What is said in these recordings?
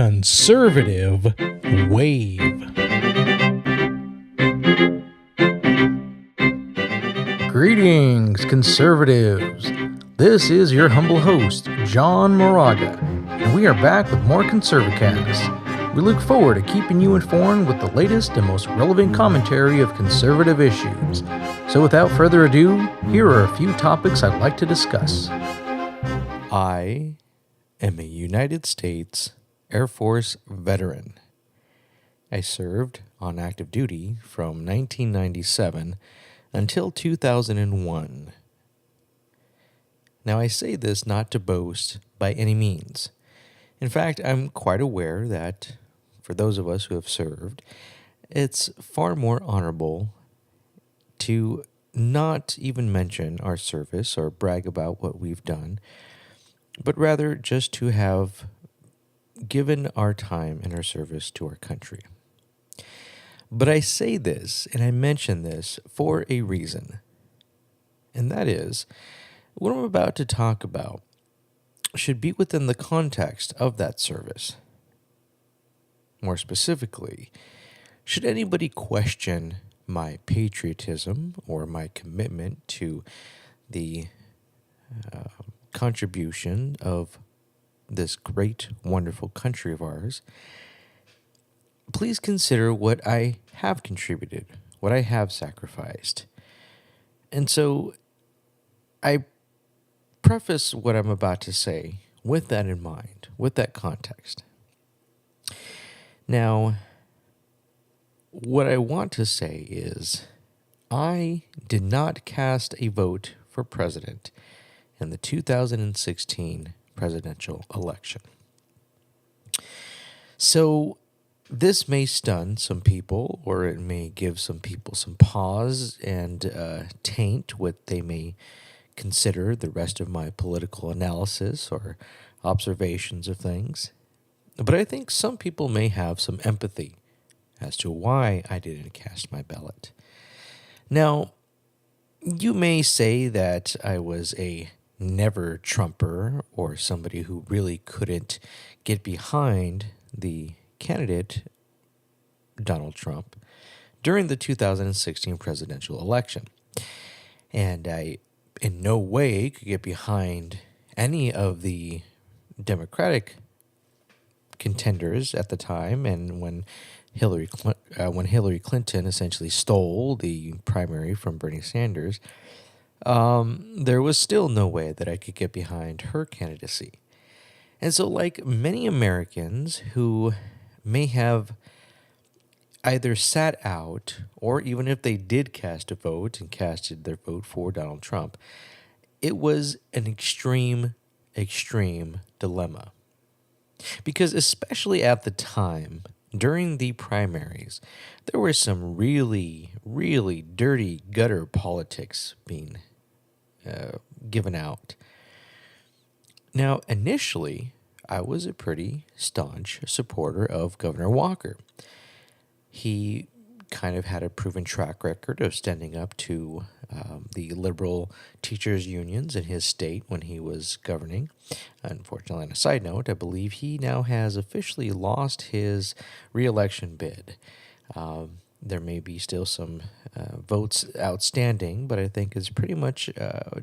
Conservative Wave. Greetings, conservatives. This is your humble host, John Moraga, and we are back with more ConservaCast. We look forward to keeping you informed with the latest and most relevant commentary of conservative issues. So without further ado, here are a few topics I'd like to discuss. I am a United States Air Force veteran. I served on active duty from 1997 until 2001. Now, I say this not to boast by any means. In fact, I'm quite aware that for those of us who have served, it's far more honorable to not even mention our service or brag about what we've done, but rather just to have given our time and our service to our country. But I say this, and I mention this for a reason, and that is, what I'm about to talk about should be within the context of that service. More specifically, should anybody question my patriotism or my commitment to the contribution of this great, wonderful country of ours, please consider what I have contributed, what I have sacrificed. And so I preface what I'm about to say with that in mind, with that context. Now, what I want to say is I did not cast a vote for president in the 2016 presidential election. So this may stun some people, or it may give some people some pause and taint what they may consider the rest of my political analysis or observations of things. But I think some people may have some empathy as to why I didn't cast my ballot. Now, you may say that I was a never Trumper or somebody who really couldn't get behind the candidate, Donald Trump, during the 2016 presidential election. And I in no way could get behind any of the Democratic contenders at the time, and when Hillary Clinton essentially stole the primary from Bernie Sanders, there was still no way that I could get behind her candidacy. And so, like many Americans who may have either sat out, or even if they did cast a vote and casted their vote for Donald Trump, it was an extreme dilemma. Because especially at the time, during the primaries, there were some really, really dirty gutter politics being given out. Now, initially, I was a pretty staunch supporter of Governor Walker. He kind of had a proven track record of standing up to the liberal teachers' unions in his state when he was governing. Unfortunately, on a side note, I believe he now has officially lost his reelection bid. There may be still some votes outstanding, but I think it's pretty much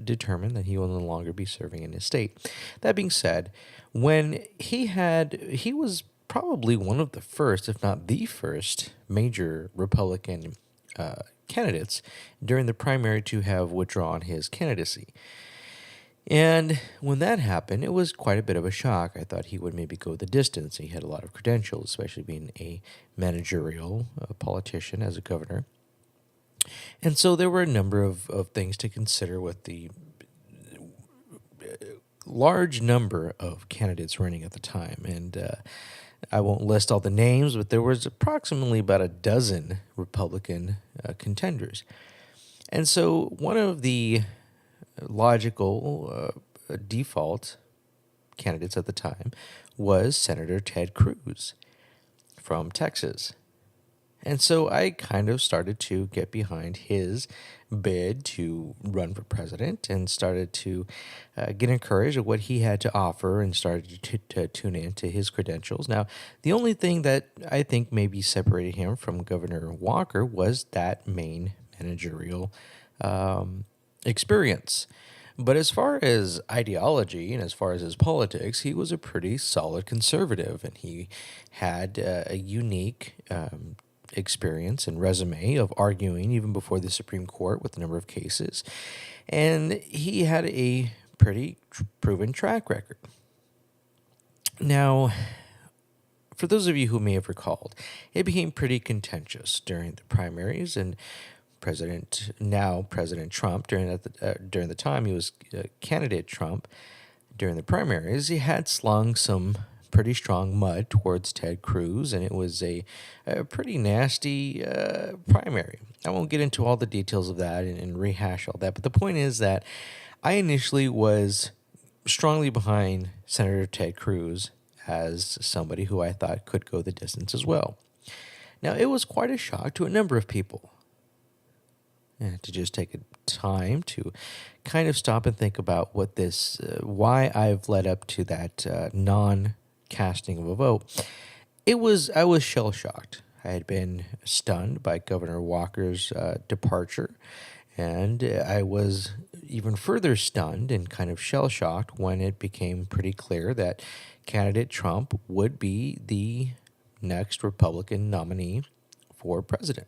determined that he will no longer be serving in his state. That being said, when he was probably one of the first, if not the first, major Republican candidates during the primary to have withdrawn his candidacy. And when that happened, it was quite a bit of a shock. I thought he would maybe go the distance. He had a lot of credentials, especially being a managerial politician as a governor. And so there were a number of things to consider with the large number of candidates running at the time. And I won't list all the names, but there was approximately about a dozen Republican contenders. And so one of the logical default candidates at the time was Senator Ted Cruz from Texas. And so I kind of started to get behind his bid to run for president and started to get encouraged at what he had to offer and started to tune in to his credentials. Now, the only thing that I think maybe separated him from Governor Walker was that main managerial experience. But as far as ideology and as far as his politics, he was a pretty solid conservative, and he had a unique experience and resume of arguing even before the Supreme Court with a number of cases. And he had a pretty proven track record. Now, for those of you who may have recalled, it became pretty contentious during the primaries, and President Trump, during the time he was candidate Trump, during the primaries, he had slung some pretty strong mud towards Ted Cruz, and it was a pretty nasty primary. I won't get into all the details of that and rehash all that, but the point is that I initially was strongly behind Senator Ted Cruz as somebody who I thought could go the distance as well. Now, it was quite a shock to a number of people to just take a time to kind of stop and think about what this, why I've led up to that non-casting of a vote. I was shell-shocked. I had been stunned by Governor Walker's departure, and I was even further stunned and kind of shell-shocked when it became pretty clear that candidate Trump would be the next Republican nominee for president.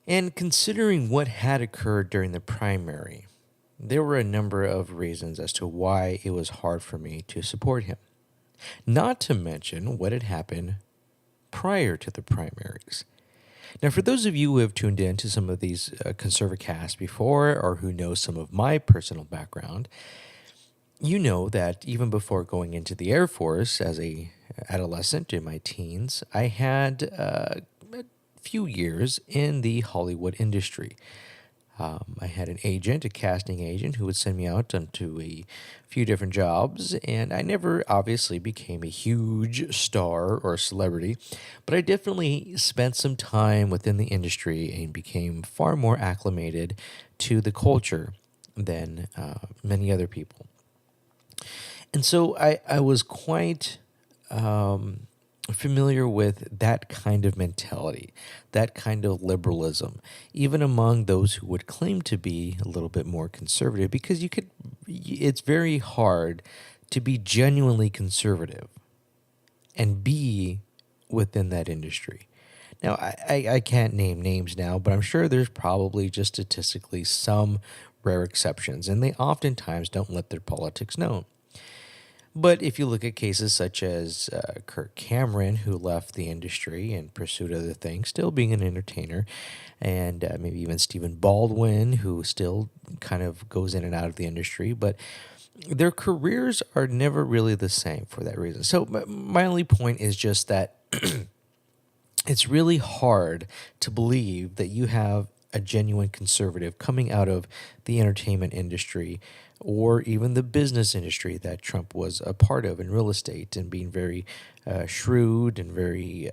And considering what had occurred during the primary, there were a number of reasons as to why it was hard for me to support him. Not to mention what had happened prior to the primaries. Now, for those of you who have tuned in to some of these ConservaCasts before, or who know some of my personal background, you know that even before going into the Air Force as a adolescent in my teens, I had a few years in the Hollywood industry. I had an agent, a casting agent, who would send me out onto a few different jobs, and I never obviously became a huge star or celebrity, but I definitely spent some time within the industry and became far more acclimated to the culture than many other people. And so I was quite familiar with that kind of mentality, that kind of liberalism, even among those who would claim to be a little bit more conservative, because it's very hard to be genuinely conservative and be within that industry. Now, I can't name names now, but I'm sure there's probably just statistically some rare exceptions, and they oftentimes don't let their politics known. But if you look at cases such as Kirk Cameron, who left the industry and pursued other things, still being an entertainer, and maybe even Stephen Baldwin, who still kind of goes in and out of the industry, but their careers are never really the same for that reason. So my only point is just that it's really hard to believe that you have a genuine conservative coming out of the entertainment industry or even the business industry that Trump was a part of in real estate, and being very shrewd and very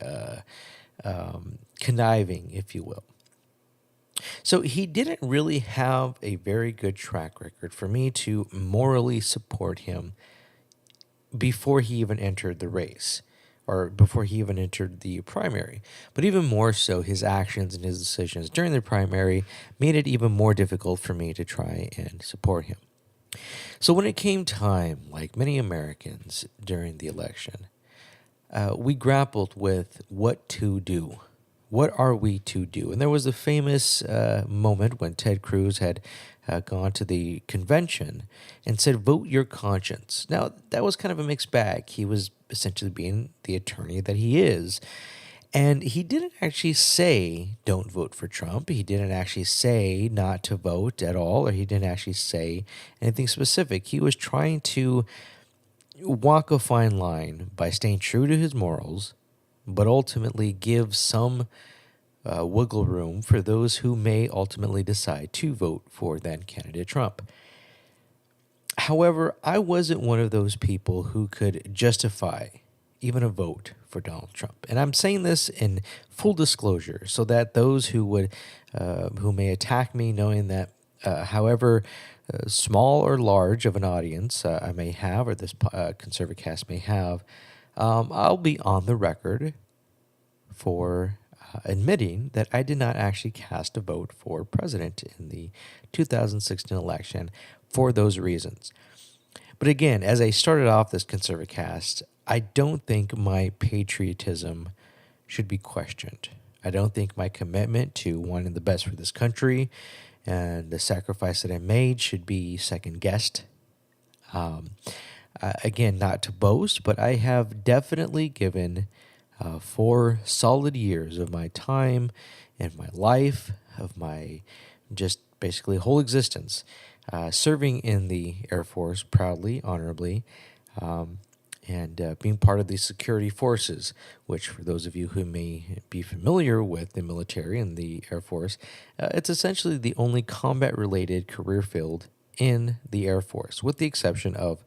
conniving, if you will. So he didn't really have a very good track record for me to morally support him before he even entered the race, or before he even entered the primary. But even more so, his actions and his decisions during the primary made it even more difficult for me to try and support him. So when it came time, like many Americans during the election, we grappled with what to do. What are we to do? And there was the famous moment when Ted Cruz had gone to the convention and said, vote your conscience. Now, that was kind of a mixed bag. He was essentially being the attorney that he is. And he didn't actually say, don't vote for Trump. He didn't actually say not to vote at all, or he didn't actually say anything specific. He was trying to walk a fine line by staying true to his morals, but ultimately give some wiggle room for those who may ultimately decide to vote for then candidate Trump. However, I wasn't one of those people who could justify even a vote for Donald Trump. And I'm saying this in full disclosure so that those who may attack me, knowing that however small or large of an audience I may have, or this ConservaCast may have, I'll be on the record for admitting that I did not actually cast a vote for president in the 2016 election for those reasons. But again, as I started off this ConservaCast, I don't think my patriotism should be questioned. I don't think my commitment to wanting the best for this country and the sacrifice that I made should be second-guessed. Again, not to boast, but I have definitely given 4 solid years of my time and my life, of my just basically whole existence, serving in the Air Force proudly, honorably, and being part of the security forces, which for those of you who may be familiar with the military and the Air Force, it's essentially the only combat-related career field in the Air Force, with the exception of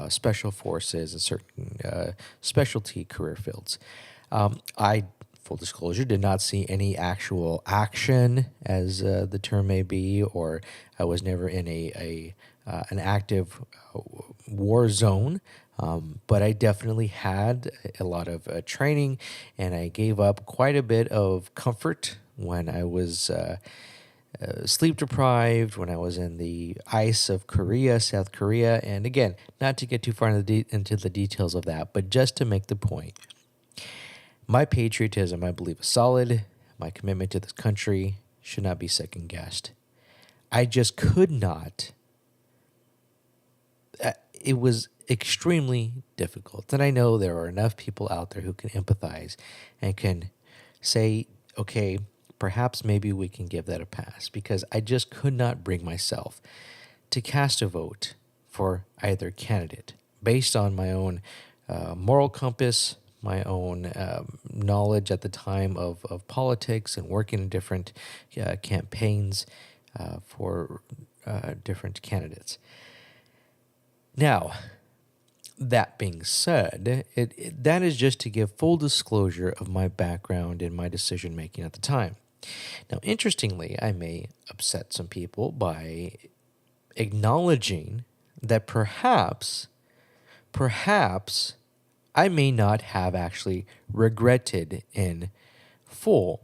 special forces and certain specialty career fields. I, full disclosure, did not see any actual action, as the term may be, or I was never in an active war zone. But I definitely had a lot of training, and I gave up quite a bit of comfort when I was sleep deprived, when I was in the ice of Korea, South Korea. And again, not to get too far into the details of that, but just to make the point. My patriotism, I believe, is solid. My commitment to this country should not be second-guessed. I just could not. It was extremely difficult. And I know there are enough people out there who can empathize and can say, okay, perhaps maybe we can give that a pass, because I just could not bring myself to cast a vote for either candidate based on my own moral compass, my own knowledge at the time of politics and working in different campaigns for different candidates. Now, that being said, that is just to give full disclosure of my background and my decision-making at the time. Now, interestingly, I may upset some people by acknowledging that perhaps I may not have actually regretted in full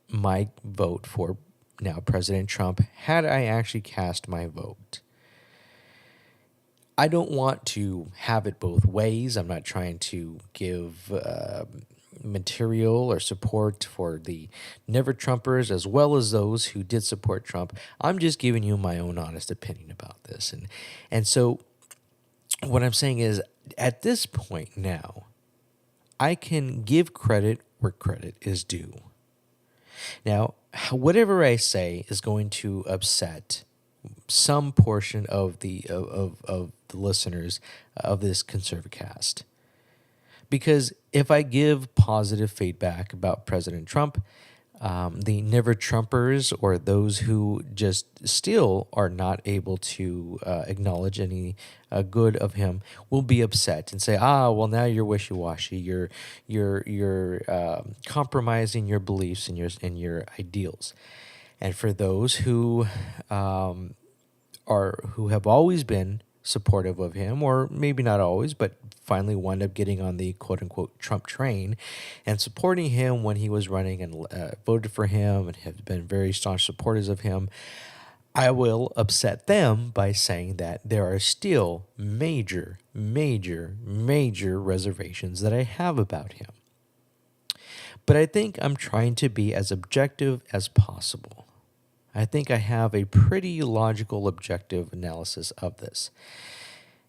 my vote for now President Trump had I actually cast my vote. I don't want to have it both ways. I'm not trying to give material or support for the never Trumpers as well as those who did support Trump. I'm just giving you my own honest opinion about this. And so what I'm saying is, at this point now, I can give credit where credit is due. Now, whatever I say is going to upset some portion of the listeners of this ConservaCast. Because if I give positive feedback about President Trump, the never Trumpers or those who just still are not able to acknowledge any good of him will be upset and say, well, now you're wishy-washy. You're compromising your beliefs and your ideals. And for those who have always been supportive of him, or maybe not always, but finally wound up getting on the quote-unquote Trump train and supporting him when he was running and voted for him and have been very staunch supporters of him, I will upset them by saying that there are still major reservations that I have about him. But I think I'm trying to be as objective as possible. I think I have a pretty logical, objective analysis of this.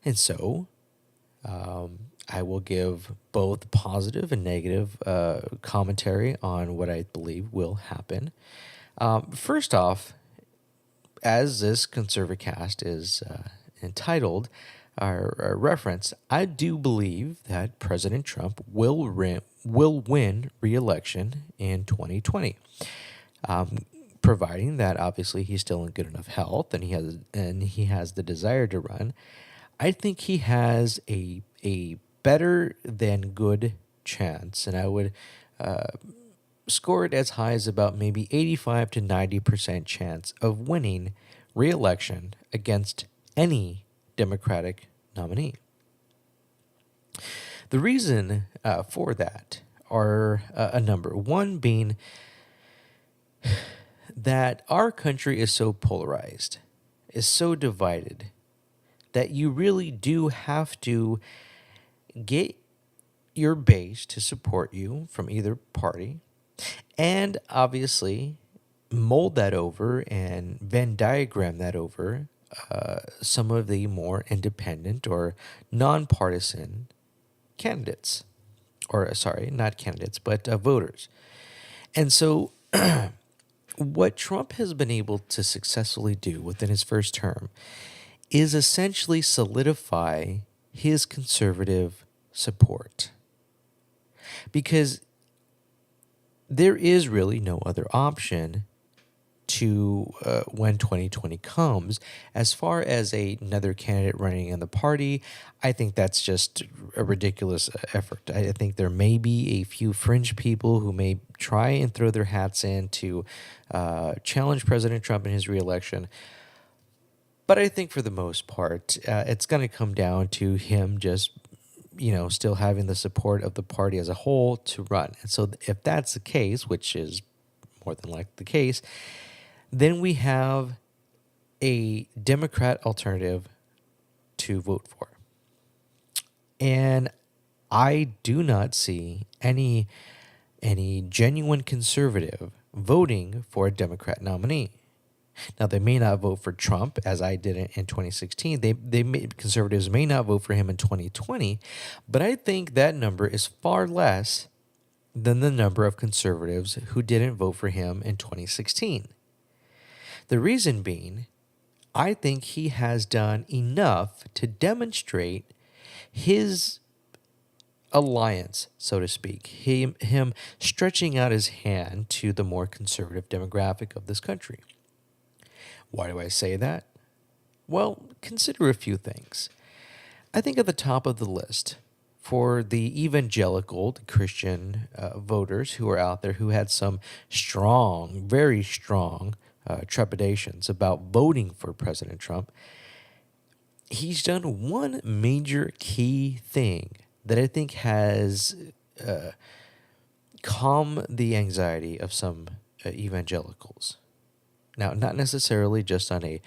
And so I will give both positive and negative commentary on what I believe will happen. First off, as this ConservaCast is entitled, our reference, I do believe that President Trump will win re-election in 2020. Providing that obviously he's still in good enough health and he has the desire to run. I think he has a better than good chance, and I would score it as high as about maybe 85 to 90% chance of winning re-election against any Democratic nominee. The reason for that are a number. One being that our country is so polarized, is so divided, that you really do have to get your base to support you from either party, and obviously mold that over and Venn diagram that over some of the more independent or nonpartisan candidates, or sorry, not candidates, but voters. And so what Trump has been able to successfully do within his first term is essentially solidify his conservative support. Because there is really no other option to when 2020 comes. As far as another candidate running in the party, I think that's just a ridiculous effort. I think there may be a few fringe people who may try and throw their hats in to challenge President Trump in his reelection. But I think for the most part, it's going to come down to him just, still having the support of the party as a whole to run. And so if that's the case, which is more than likely the case, then we have a Democrat alternative to vote for. And I do not see any genuine conservative voting for a Democrat nominee. Now, they may not vote for Trump, as I did in 2016. Conservatives may not vote for him in 2020, but I think that number is far less than the number of conservatives who didn't vote for him in 2016. The reason being, I think he has done enough to demonstrate his alliance, so to speak, him stretching out his hand to the more conservative demographic of this country. Why do I say that? Well, consider a few things. I think at the top of the list for the evangelical, the Christian voters who are out there who had some strong, very strong trepidations about voting for President Trump, he's done one major key thing that I think has calmed the anxiety of some evangelicals. Now, not necessarily just on a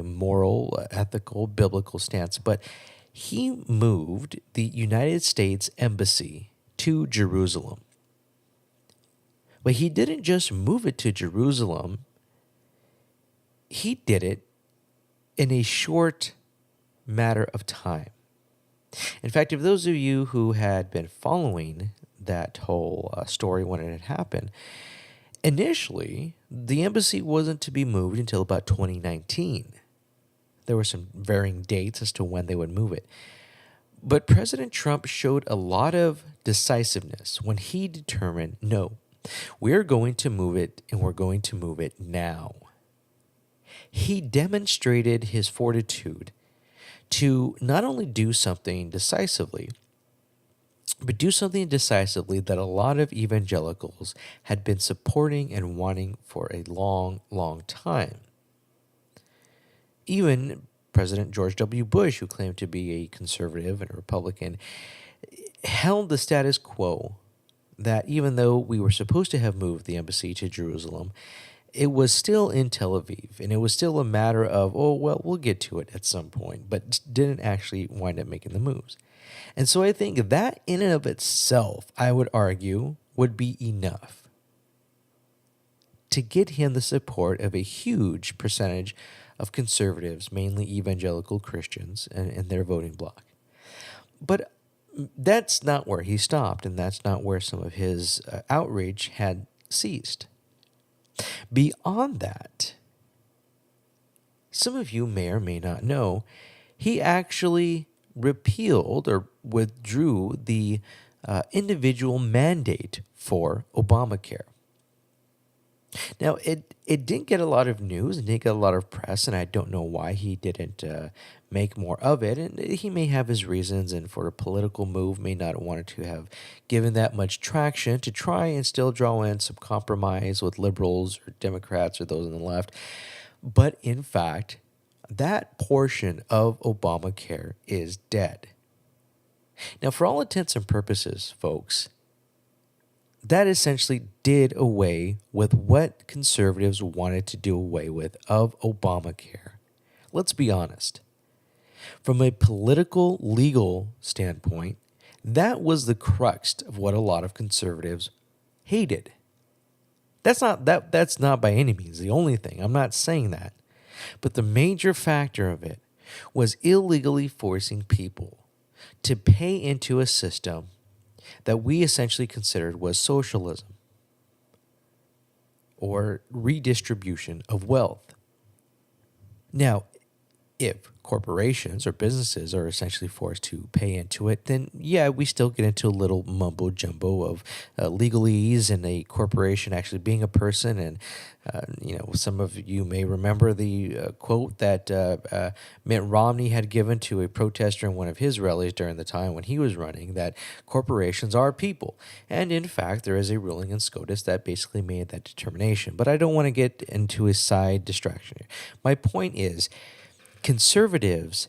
moral, ethical, biblical stance, but he moved the United States Embassy to Jerusalem. But he didn't just move it to Jerusalem. He did it in a short matter of time. In fact, if those of you who had been following that whole story when it had happened, initially, the embassy wasn't to be moved until about 2019. There were some varying dates as to when they would move it. But President Trump showed a lot of decisiveness when he determined, no, we're going to move it, and we're going to move it now. He demonstrated his fortitude to not only do something decisively, but do something decisively that a lot of evangelicals had been supporting and wanting for a long, long time. Even President George W. Bush, who claimed to be a conservative and a Republican, held the status quo that even though we were supposed to have moved the embassy to Jerusalem, it was still in Tel Aviv, and it was still a matter of, we'll get to it at some point, but didn't actually wind up making the moves. And so I think that in and of itself, I would argue, would be enough to get him the support of a huge percentage of conservatives, mainly evangelical Christians, and their voting bloc. But that's not where he stopped, and that's not where some of his outreach had ceased. Beyond that, some of you may or may not know, he actually repealed or withdrew the individual mandate for Obamacare. Now, it didn't get a lot of news and didn't get a lot of press, and I don't know why he didn't make more of it. And he may have his reasons, and for a political move, may not want to have given that much traction to try and still draw in some compromise with liberals or Democrats or those on the left. But in fact, that portion of Obamacare is dead. Now, for all intents and purposes, folks, that essentially did away with what conservatives wanted to do away with of Obamacare. Let's be honest. From a political, legal standpoint, that was the crux of what a lot of conservatives hated. That's not by any means the only thing. I'm not saying that. But the major factor of it was illegally forcing people to pay into a system that we essentially considered was socialism or redistribution of wealth. Now, if corporations or businesses are essentially forced to pay into it, then yeah, we still get into a little mumbo jumbo of legalese and a corporation actually being a person. And some of you may remember the quote that Mitt Romney had given to a protester in one of his rallies during the time when he was running, that corporations are people. And in fact, there is a ruling in SCOTUS that basically made that determination. But I don't want to get into a side distraction here. My point is, conservatives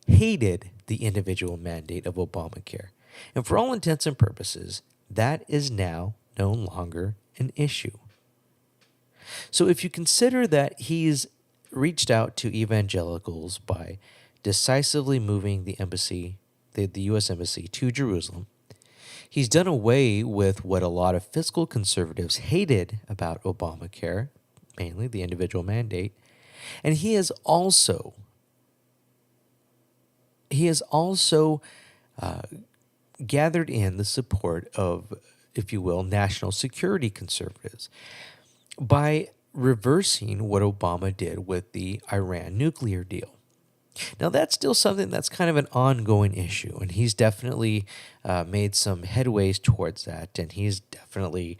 hated the individual mandate of Obamacare. And for all intents and purposes, that is now no longer an issue. So if you consider that he's reached out to evangelicals by decisively moving the embassy, the U.S. Embassy to Jerusalem, he's done away with what a lot of fiscal conservatives hated about Obamacare, mainly the individual mandate. And he has also gathered in the support of, if you will, national security conservatives by reversing what Obama did with the Iran nuclear deal. Now, that's still something that's kind of an ongoing issue, and he's definitely made some headways towards that, and he's definitely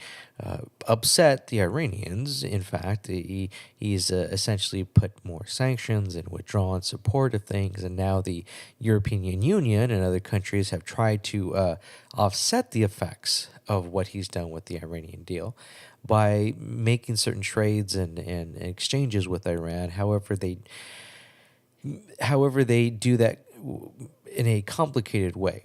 upset the Iranians. In fact, he's essentially put more sanctions and withdrawn support of things, and now the European Union and other countries have tried to offset the effects of what he's done with the Iranian deal by making certain trades and exchanges with Iran. However, they do that in a complicated way.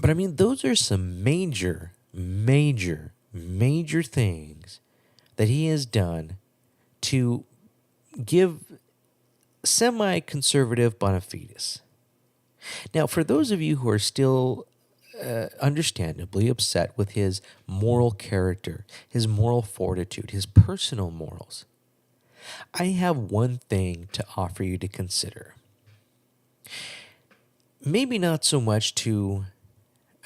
But I mean, those are some major, major, major things that he has done to give semi-conservative bona fides. Now, for those of you who are still understandably upset with his moral character, his moral fortitude, his personal morals, I have one thing to offer you to consider. Maybe not so much to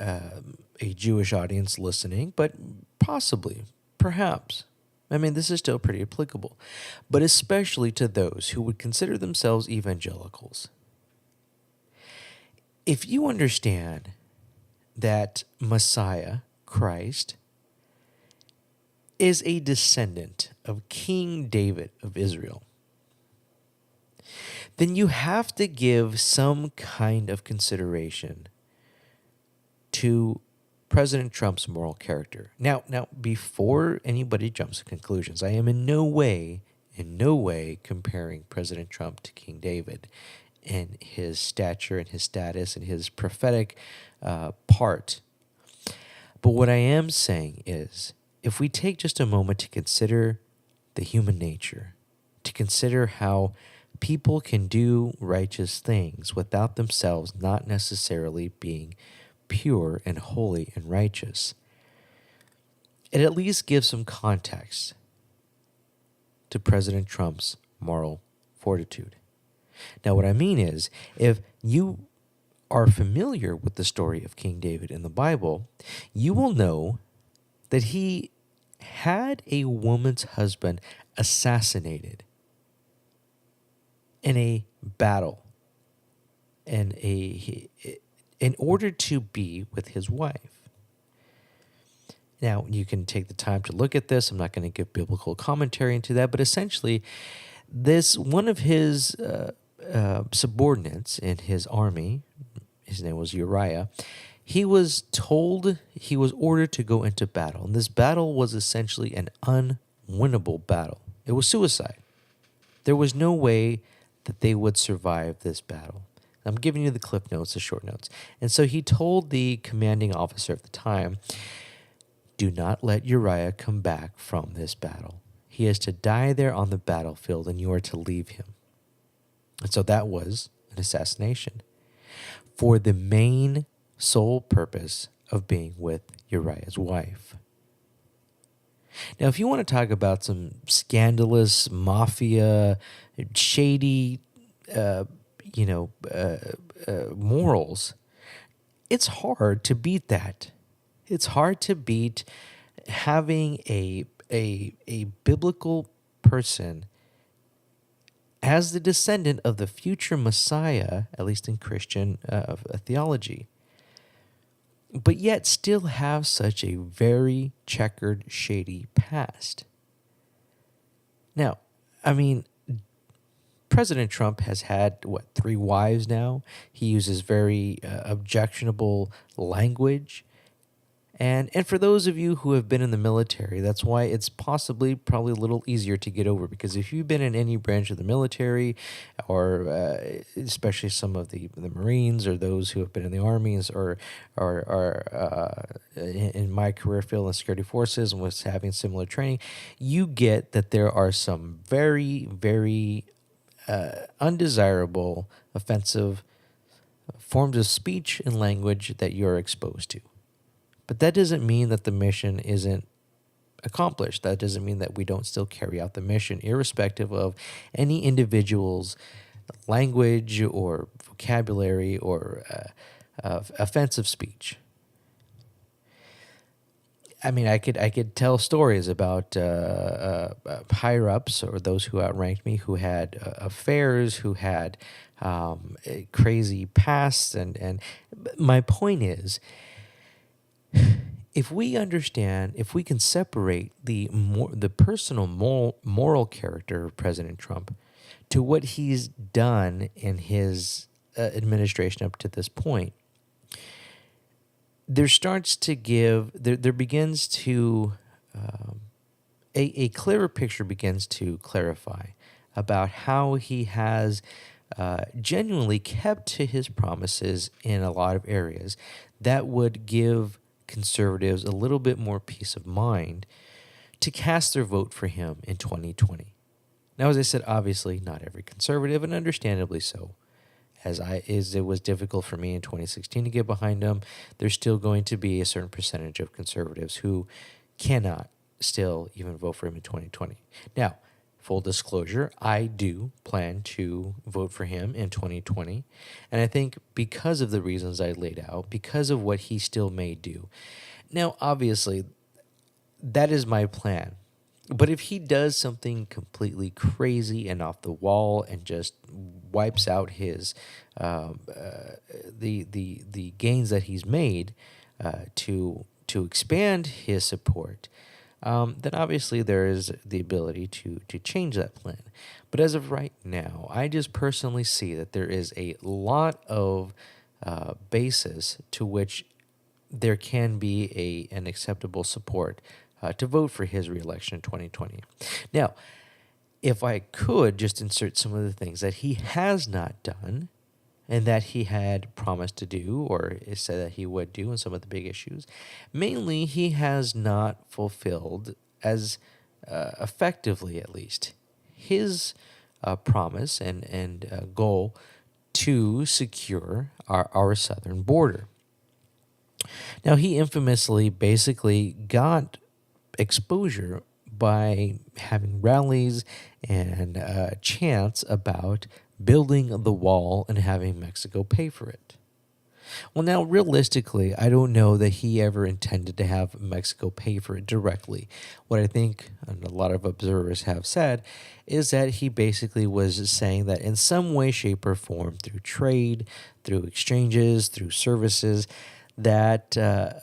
a Jewish audience listening, but possibly, perhaps. I mean, this is still pretty applicable, but especially to those who would consider themselves evangelicals. If you understand that Messiah, Christ, is a descendant of King David of Israel, then you have to give some kind of consideration to President Trump's moral character. Now, before anybody jumps to conclusions, I am in no way comparing President Trump to King David in his stature and his status and his prophetic part. But what I am saying is, if we take just a moment to consider the human nature, to consider how people can do righteous things without themselves not necessarily being pure and holy and righteous, it at least gives some context to President Trump's moral fortitude. Now, what I mean is, if you are familiar with the story of King David in the Bible, you will know that he had a woman's husband assassinated in a battle in order to be with his wife. Now, you can take the time to look at this. I'm not going to give biblical commentary into that, but essentially, this one of his subordinates in his army, his name was Uriah, he was ordered to go into battle. And this battle was essentially an unwinnable battle. It was suicide. There was no way that they would survive this battle. I'm giving you the cliff notes, the short notes. And so he told the commanding officer at the time, do not let Uriah come back from this battle. He is to die there on the battlefield, and you are to leave him. And so that was an assassination for the main sole purpose of being with Uriah's wife. Now, if you want to talk about some scandalous, mafia, shady, morals, it's hard to beat that. It's hard to beat having a biblical person as the descendant of the future Messiah, at least in Christian theology, but yet still have such a very checkered, shady past. Now, I mean, President Trump has had, 3 wives now? He uses very objectionable language. And for those of you who have been in the military, that's why it's probably a little easier to get over. Because if you've been in any branch of the military, or especially some of the Marines, or those who have been in the armies, or in my career field in security forces and was having similar training, you get that there are some very, very undesirable, offensive forms of speech and language that you're exposed to. But that doesn't mean that the mission isn't accomplished. That doesn't mean that we don't still carry out the mission, irrespective of any individual's language or vocabulary or offensive speech. I mean, I could tell stories about higher ups or those who outranked me, who had affairs, who had crazy pasts, and my point is, if we understand, if we can separate the personal moral character of President Trump to what he's done in his administration up to this point, there begins to a clearer picture begins to clarify about how he has genuinely kept to his promises in a lot of areas that would give conservatives a little bit more peace of mind to cast their vote for him in 2020. Now, as I said, obviously not every conservative, and understandably so. As it was difficult for me in 2016 to get behind him, there's still going to be a certain percentage of conservatives who cannot still even vote for him in 2020. Now, full disclosure, I do plan to vote for him in 2020. And I think because of the reasons I laid out, because of what he still may do. Now, obviously, that is my plan. But if he does something completely crazy and off the wall and just wipes out his the gains that he's made to expand his support, then obviously there is the ability to change that plan. But as of right now, I just personally see that there is a lot of basis to which there can be an acceptable support to vote for his reelection in 2020. Now, if I could just insert some of the things that he has not done and that he had promised to do or said that he would do in some of the big issues, mainly he has not fulfilled as effectively, at least, his promise and goal to secure our southern border. Now, he infamously basically got exposure by having rallies and chants about building the wall and having Mexico pay for it. Well, now, realistically, I don't know that he ever intended to have Mexico pay for it directly. What I think, and a lot of observers have said, is that he basically was saying that in some way, shape, or form, through trade, through exchanges, through services, that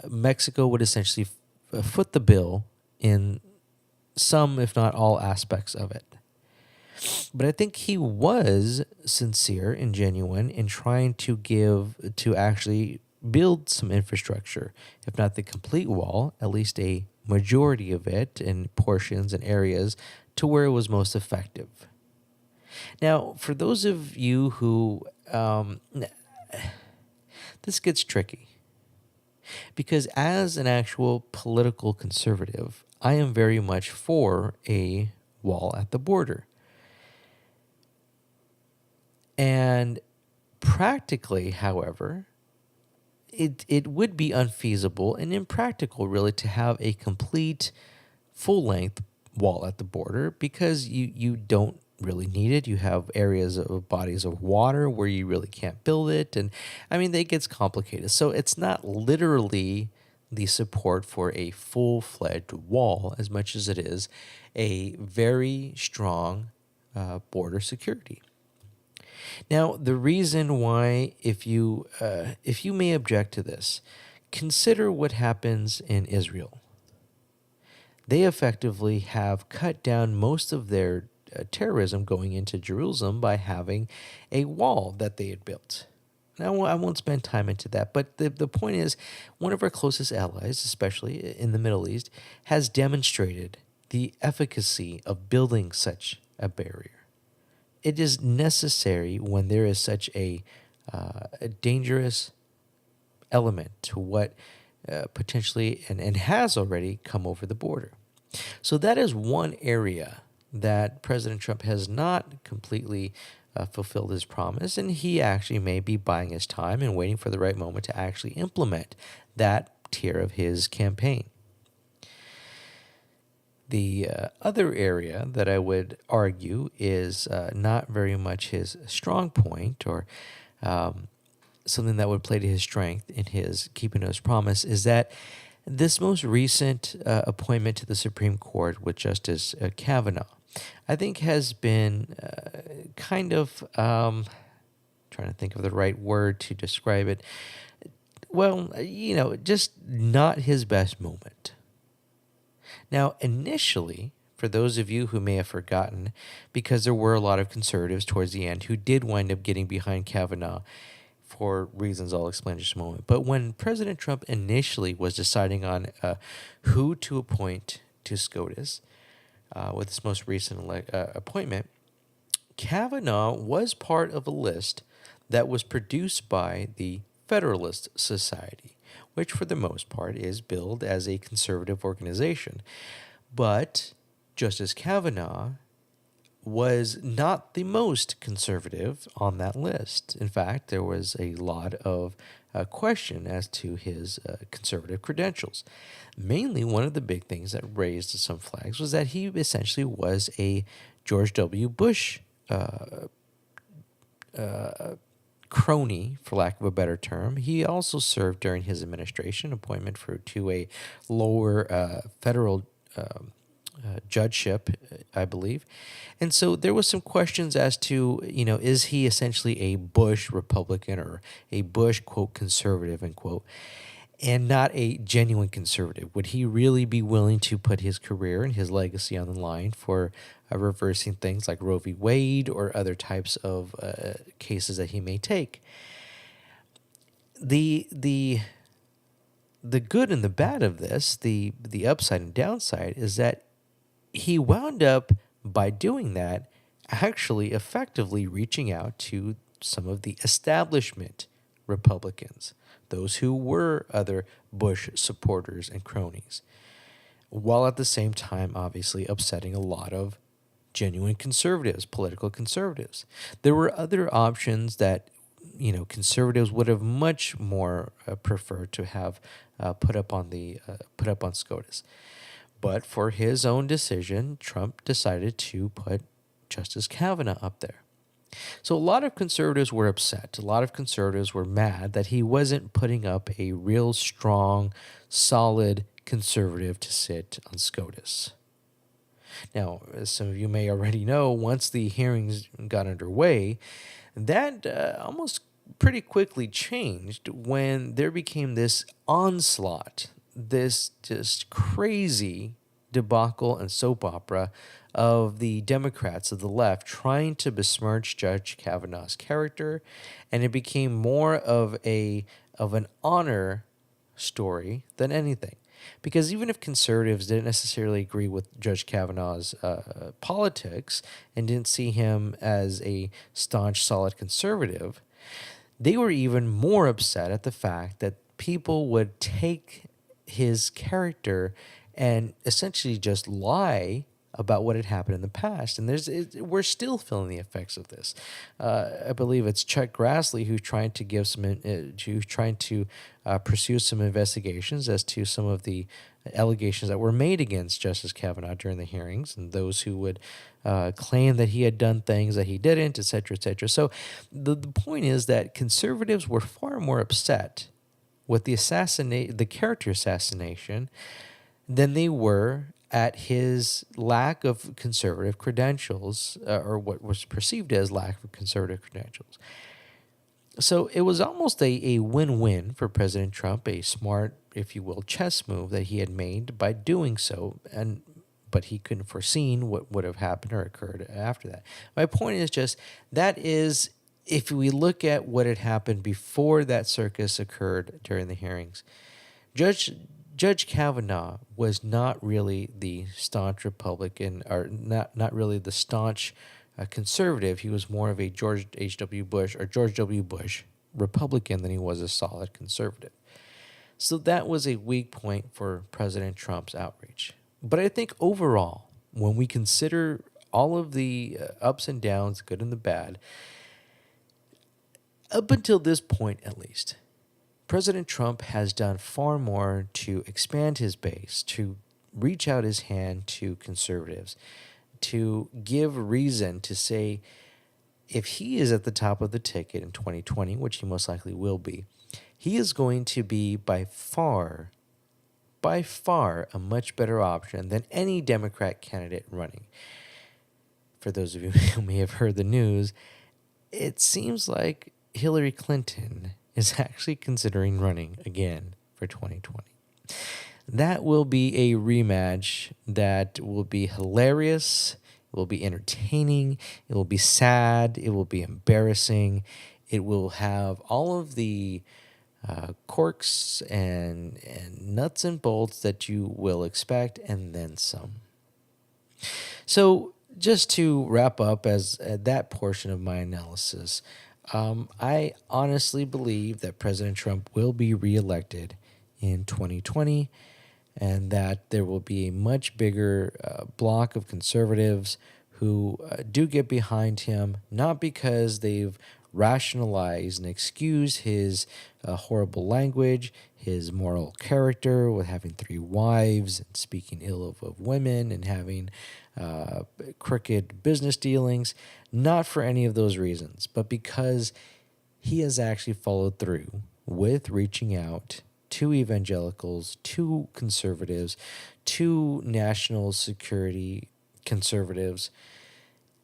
Mexico would essentially foot the bill in some, if not all, aspects of it. But I think he was sincere and genuine in trying to actually build some infrastructure, if not the complete wall, at least a majority of it in portions and areas to where it was most effective. Now, for those of you who, this gets tricky because as an actual political conservative, I am very much for a wall at the border. And practically, however, it would be unfeasible and impractical, really, to have a complete full-length wall at the border because you don't really need it. You have areas of bodies of water where you really can't build it. And, I mean, it gets complicated. So it's not literally the support for a full-fledged wall as much as it is a very strong border security. Now, the reason why, if you may object to this, consider what happens in Israel. They effectively have cut down most of their terrorism going into Jerusalem by having a wall that they had built. Now, I won't spend time into that, but the point is, one of our closest allies, especially in the Middle East, has demonstrated the efficacy of building such a barrier. It is necessary when there is such a dangerous element to what potentially and has already come over the border. So that is one area that President Trump has not completely fulfilled his promise, and he actually may be buying his time and waiting for the right moment to actually implement that tier of his campaign. The other area that I would argue is not very much his strong point or something that would play to his strength in his keeping his promise is that this most recent appointment to the Supreme Court with Justice Kavanaugh, I think has been kind of, trying to think of the right word to describe it, well, just not his best moment. Now, initially, for those of you who may have forgotten, because there were a lot of conservatives towards the end who did wind up getting behind Kavanaugh for reasons I'll explain in just a moment. But when President Trump initially was deciding on who to appoint to SCOTUS with this most recent appointment, Kavanaugh was part of a list that was produced by the Federalist Society, which for the most part is billed as a conservative organization. But Justice Kavanaugh was not the most conservative on that list. In fact, there was a lot of question as to his conservative credentials. Mainly, one of the big things that raised some flags was that he essentially was a George W. Bush crony, for lack of a better term. He also served during his administration, appointment to a lower federal judgeship, I believe. And so there was some questions as to, is he essentially a Bush Republican or a Bush, quote, conservative, end quote, and not a genuine conservative? Would he really be willing to put his career and his legacy on the line for reversing things like Roe v. Wade or other types of cases that he may take? The good and the bad of this, the upside and downside, is that he wound up, by doing that, actually effectively reaching out to some of the establishment Republicans, those who were other Bush supporters and cronies, while at the same time obviously upsetting a lot of genuine conservatives, political conservatives. There were other options that conservatives would have much more preferred to have put up on SCOTUS. But for his own decision, Trump decided to put Justice Kavanaugh up there. So a lot of conservatives were upset. A lot of conservatives were mad that he wasn't putting up a real strong, solid conservative to sit on SCOTUS. Now, as some of you may already know, once the hearings got underway, that almost pretty quickly changed when there became this onslaught, this just crazy debacle and soap opera of the Democrats of the left trying to besmirch Judge Kavanaugh's character, and it became more of an honor story than anything. Because even if conservatives didn't necessarily agree with Judge Kavanaugh's politics and didn't see him as a staunch, solid conservative, they were even more upset at the fact that people would take his character and essentially just lie about what had happened in the past. And we're still feeling the effects of this. I believe it's Chuck Grassley who's trying to pursue some investigations as to some of the allegations that were made against Justice Kavanaugh during the hearings, and those who would claim that he had done things that he didn't, et cetera, et cetera. So the point is that conservatives were far more upset with the character assassination than they were at his lack of conservative credentials, or what was perceived as lack of conservative credentials. So it was almost a win-win for President Trump, a smart, if you will, chess move that he had made by doing so, but he couldn't foreseen what would have happened or occurred after that. My point is just that is, if we look at what had happened before that circus occurred during the hearings, Judge Kavanaugh was not really the staunch Republican, or not really the staunch conservative. He was more of a George W. Bush Republican than he was a solid conservative. So that was a weak point for President Trump's outreach. But I think overall, when we consider all of the ups and downs, good and the bad, up until this point at least, President Trump has done far more to expand his base, to reach out his hand to conservatives, to give reason to say if he is at the top of the ticket in 2020, which he most likely will be, he is going to be by far a much better option than any Democrat candidate running. For those of you who may have heard the news, it seems like Hillary Clinton is actually considering running again for 2020. That will be a rematch that will be hilarious, it will be entertaining, it will be sad, it will be embarrassing, it will have all of the quirks and nuts and bolts that you will expect, and then some. So just to wrap up as that portion of my analysis, I honestly believe that President Trump will be reelected in 2020, and that there will be a much bigger block of conservatives who do get behind him, not because they've rationalized and excused his horrible language, his moral character with having 3 wives and speaking ill of women and having crooked business dealings, not for any of those reasons, but because he has actually followed through with reaching out to evangelicals, to conservatives, to national security conservatives.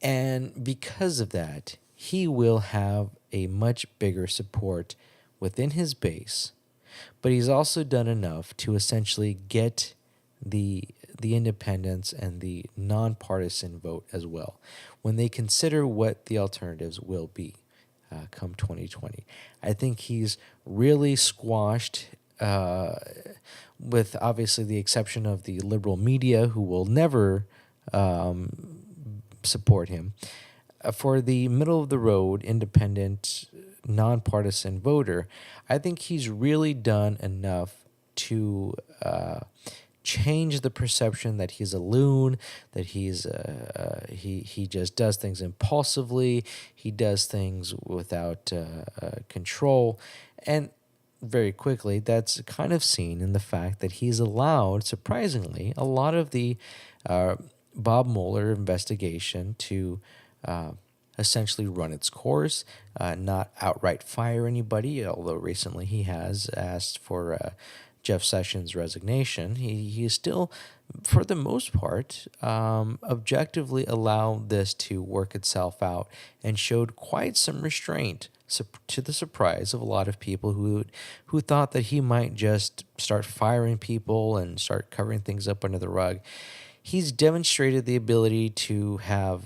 And because of that, he will have a much bigger support within his base. But he's also done enough to essentially get the independents and the nonpartisan vote as well, when they consider what the alternatives will be come 2020. I think he's really squashed, with obviously the exception of the liberal media, who will never support him. For the middle-of-the-road, independent, nonpartisan voter, I think he's really done enough to change the perception that he's a loon, that he just does things impulsively, he does things without control, and very quickly that's kind of seen in the fact that he's allowed, surprisingly, a lot of the Bob Mueller investigation to essentially run its course, not outright fire anybody, although recently he has asked for Jeff Sessions' resignation. He is still, for the most part, objectively allowed this to work itself out and showed quite some restraint, to the surprise of a lot of people who thought that he might just start firing people and start covering things up under the rug. He's demonstrated the ability to have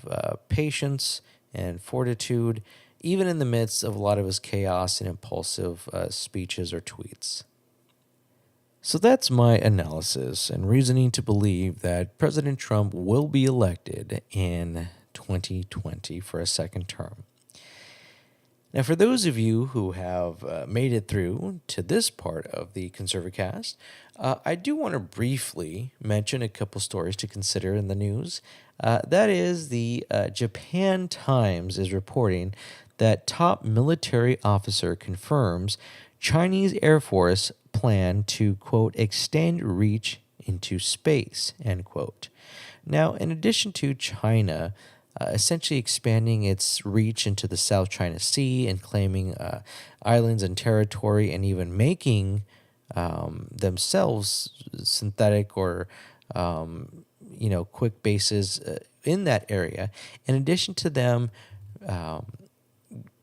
patience and fortitude, even in the midst of a lot of his chaos and impulsive speeches or tweets. So that's my analysis and reasoning to believe that President Trump will be elected in 2020 for a second term. Now, for those of you who have made it through to this part of the ConservaCast, I do want to briefly mention a couple stories to consider in the news. That is, the Japan Times is reporting that top military officer confirms Chinese Air Force plan to, quote, extend reach into space, end quote. Now, in addition to China essentially expanding its reach into the South China Sea and claiming islands and territory and even making themselves synthetic or, quick bases in that area, in addition to them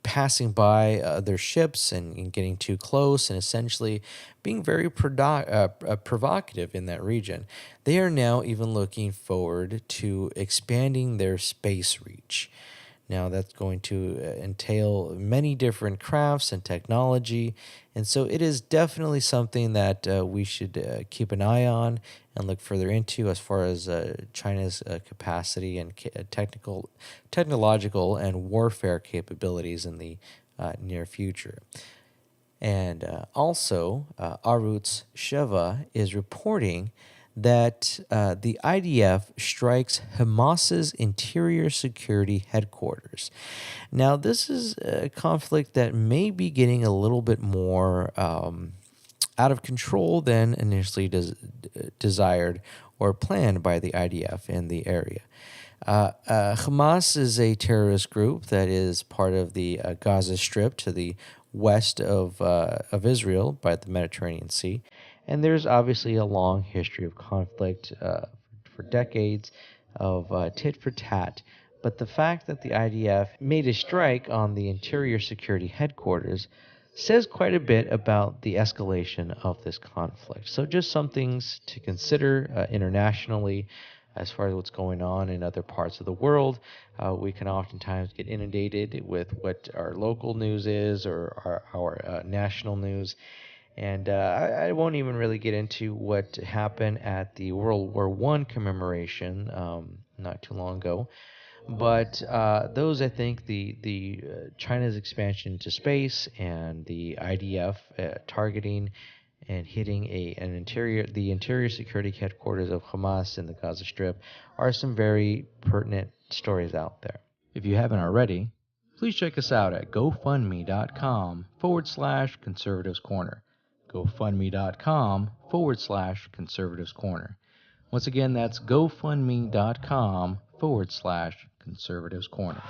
passing by their ships and getting too close and essentially being very provocative in that region, they are now even looking forward to expanding their space reach. Now, that's going to entail many different crafts and technology, and so it is definitely something that we should keep an eye on and look further into as far as China's capacity and technological and warfare capabilities in the near future. And also, Arutz Sheva is reporting that the IDF strikes Hamas's interior security headquarters. Now, this is a conflict that may be getting a little bit more out of control than initially desired or planned by the IDF in the area. Hamas is a terrorist group that is part of the Gaza Strip to the west of Israel by the Mediterranean Sea. And there's obviously a long history of conflict for decades of tit for tat. But the fact that the IDF made a strike on the interior security headquarters says quite a bit about the escalation of this conflict. So just some things to consider internationally as far as what's going on in other parts of the world. We can oftentimes get inundated with what our local news is or our national news. And I won't even really get into what happened at the World War I commemoration not too long ago. But those, I think, the China's expansion into space and the IDF targeting and hitting the interior security headquarters of Hamas in the Gaza Strip are some very pertinent stories out there. If you haven't already, please check us out at GoFundMe.com/Conservatives Corner. GoFundMe.com/Conservatives Corner. Once again, that's GoFundMe.com/Conservatives Corner.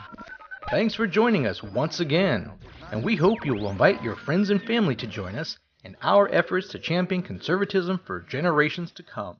Thanks for joining us once again, and we hope you will invite your friends and family to join us in our efforts to champion conservatism for generations to come.